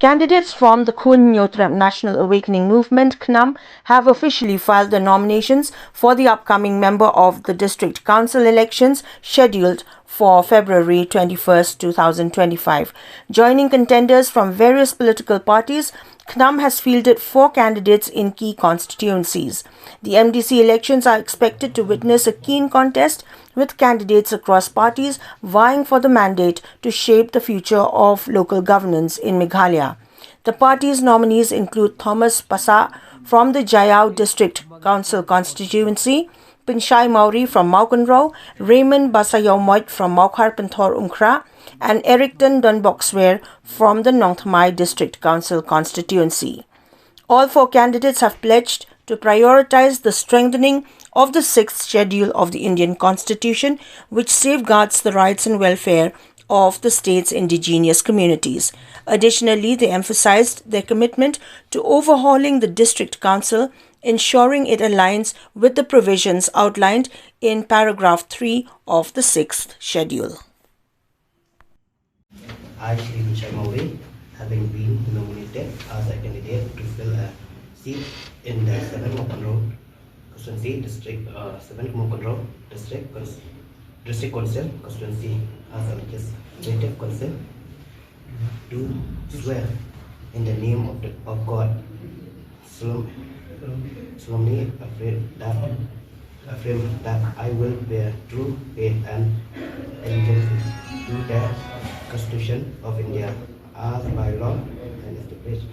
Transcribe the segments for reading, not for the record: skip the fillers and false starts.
Candidates from the Kun Nyotrap National Awakening Movement (KNAM) have officially filed their nominations for the upcoming member of the District Council elections scheduled for February 21st, 2025. Joining contenders from various political parties, KNAM has fielded 4 candidates in key constituencies. The MDC elections are expected to witness a keen contest with candidates across parties vying for the mandate to shape the future of local governance in Meghalaya. The party's nominees include Thomas Pasa from the Jayau District Council constituency, Pinchai Mauri from Maukanrao, Raymond Basayomoit from Maukhar Penthor Umkhra, and Ericton Dunboxware from the Nongthamai District Council constituency. All 4 candidates have pledged to prioritize the strengthening of the 6th schedule of the Indian Constitution, which safeguards the rights and welfare of the state's indigenous communities. Additionally, they emphasized their commitment to overhauling the district council, ensuring it aligns with the provisions outlined in paragraph 3 of the 6th schedule. I, Shri Pinchai Mauri, having been nominated as a candidate to fill a seat in the 7th Maukanrao constituency, district council constituency as a legislative council, do swear in the name of God, solemnly affirm that I will bear true faith and allegiance to the Constitution of India as by law and established,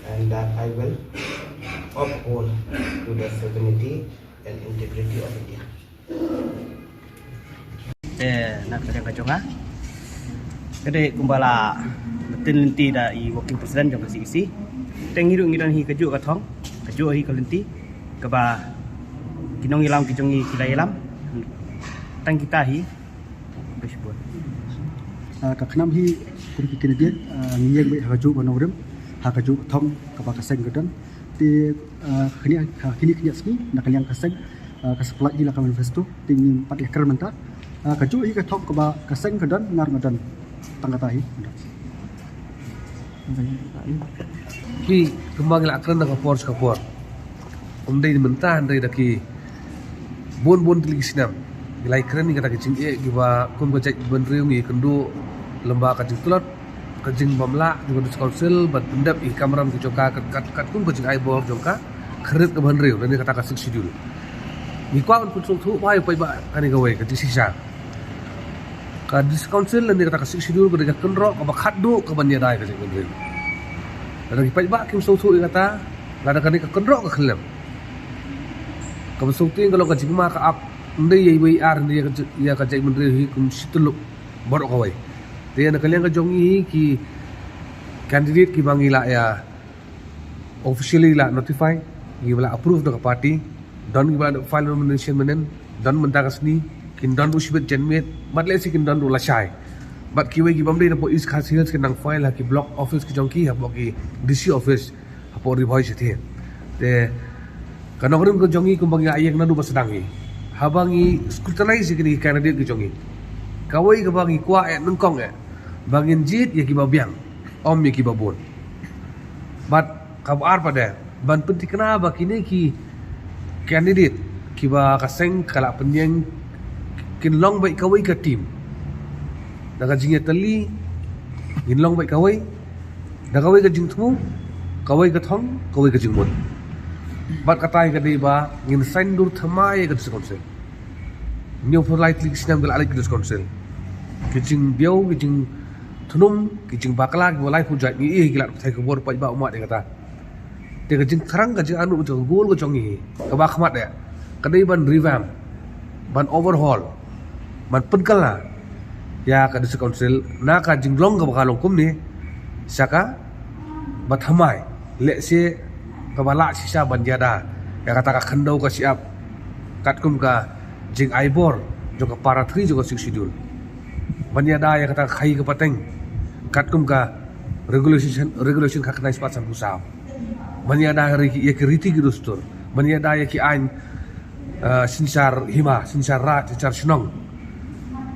and that I will uphold to the sovereignty and integrity of India. Nak kerja kacung ah. Kedai kumbala betul lenti dah i working president jam isi. Tengiru ngiran hi keju katong, keju hi kalenti, keba kinong ilam kijongi kilai ilam. Tang kita hi bersebut. Kaknam hi kumpi Canadian ngiyeng be haju banawrem hakaju thong kaba kaseng gedan ti kini smi nakaliang kaseng kaseplat di lakam manifesto tingin 4 ekar mentak kaju hi kathong kaba kaseng gedan ngar gedan tangkatahi ki kembang la kran ka por umdai mentah ndai daki bon tili sinam gilai kran ni kata kicing giba kum ko cek benriu ngi kendu lemba kacing tulot kacing bamla juga di council bat pendap i kamram ki joka kat kum kacing ai bor joka kharit ke benriu dan kata ka schedule ni kwa un putul thu bai pai ba ani gawai ka sisa ka dis council dan kata ka schedule ko de kenro ka khat du ka ban dai ka cing benriu dan ki pai ba kim so thu kata lada ka ni ka kenro ka khlem ka so ting kalau ka jing ma ka ap ndai yai bai ar ni ya ka cing benriu hi kum situluk bor ka wai dia nak kalian kejongi ki candidate ki bangila ya officially la notify ki bala approve the party don ki bala file nomination menen don mentakasni kin don usibet jenmet matle si kin don la shai but ki we ki bamde na po is khasil kin nang file ha ki block office ki jongki ha ki DC office ha po rivoy sethe te kanogrim ko jongi ko bangi ayek na du basadangi habangi scrutinize ki candidate ki jongi kawai ka bangi kwa nungkong bangin jit ya ki babiang om ya ki babon but kabar pada ban penting kenapa kini ki candidate ki ba kaseng kala penyeng kin long bai kawai ka team daga jingya tali kin long bai kawai daga kawai ka jingthu kawai ka thong kawai ka jingmon but katai ka dei ba ngin sign dur thamai ka diskonse new for lightly sinam gal alik diskonse kijing biau kijing thunum kijing bakla ki walai pujat ni gilat thai ko bor pai ba umat de kata te kijing tharang ka jing anu jong gol ko jongi ka ba khmat de kadai ban revamp ban overhaul ban penkala ya ka dis council na ka jing long ka ba long kum ni saka bathamai le se ka bala sisa ban jada ya kata ka khandau ka siap kat kum ka jing aibor jo ka para 3 jo ka schedule banyada ya kata khai ke pateng katkum ka regulation ka kena ispat san pusau banyada ya ki riti ki dostur banyada ya ki ain sinsar hima sinsar rat sinsar shnong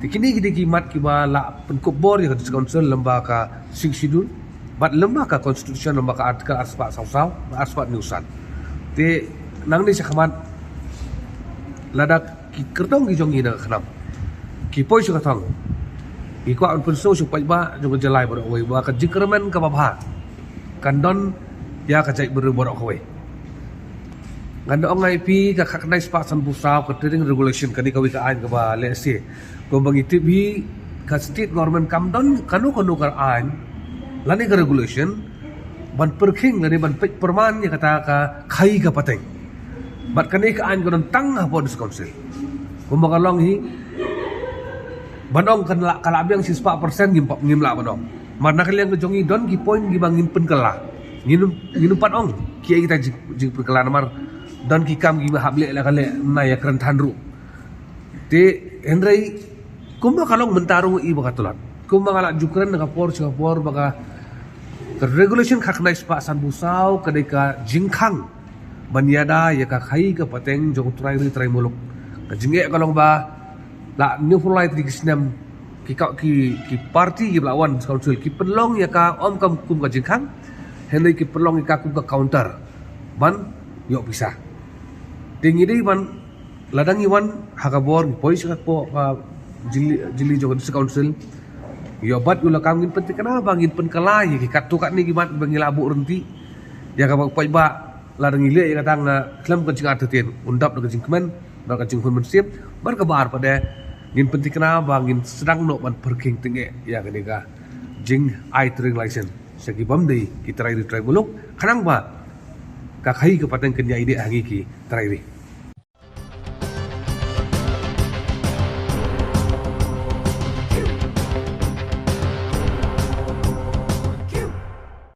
tikini ki mat ki ba la penkop bor ya ka council lamba ka sing sidul bat lemah ka constitution lemah ka artikel arspa sausau arspa nusan te nang ni sakamat ladak ki kertong ki jongi na khnam ki poi su katong ki kwa pun so su pai ba jong jalai bo oi ba ka jikramen ka babha kan don ya ka cai beru bo ko nganda ongai pi ka khaknai spa san busau ka trading regulation kani ka wi ka ain ka ba le se ko bangi tibi ka state government kam don kanu ka ain lani ka regulation ban perking lani ban perman ya kata ka khai ka pateng bat kani ka ain ko don tang ha pod council ko magalong hi banong kan la kalabiang si 4% ngimla banong mana kalian ke jongi don ki point gi bangin pen kala nginum pan ong ki kita jing perkala namar dan ki kam gi hable la kale na ya kran thanru te henrei kumba kalong mentarung i bakatulan kumba ngala jukran ka por baka ke regulation khaknai spa san busau kadeka jingkhang banyada ya ka khai ka pateng jong trai muluk ka jinge kalong ba la new for light di kisnam ki party ki lawan council ki penlong ya ka om kam kum ka jingkhang henrei ki penlong ka kum ka counter ban yo bisa tingi dei ban ladang iwan hakabor poi sikat po jili jogan council yo bat ula kangin penting kana bangin pen kala ya ki katu kat ni gimat bangi labu renti ya ka pai ba ladang ile ya katang na klam ka jingat tien undap ka jingkemen ba ka jinghun mensip bar ka bar pada ngin penting kana bangin sedang no ban perking tinge ya ka jing ai trading license segi bam dei ki trai muluk kanang ba ka khai ka pateng kenya ide hangi ki trai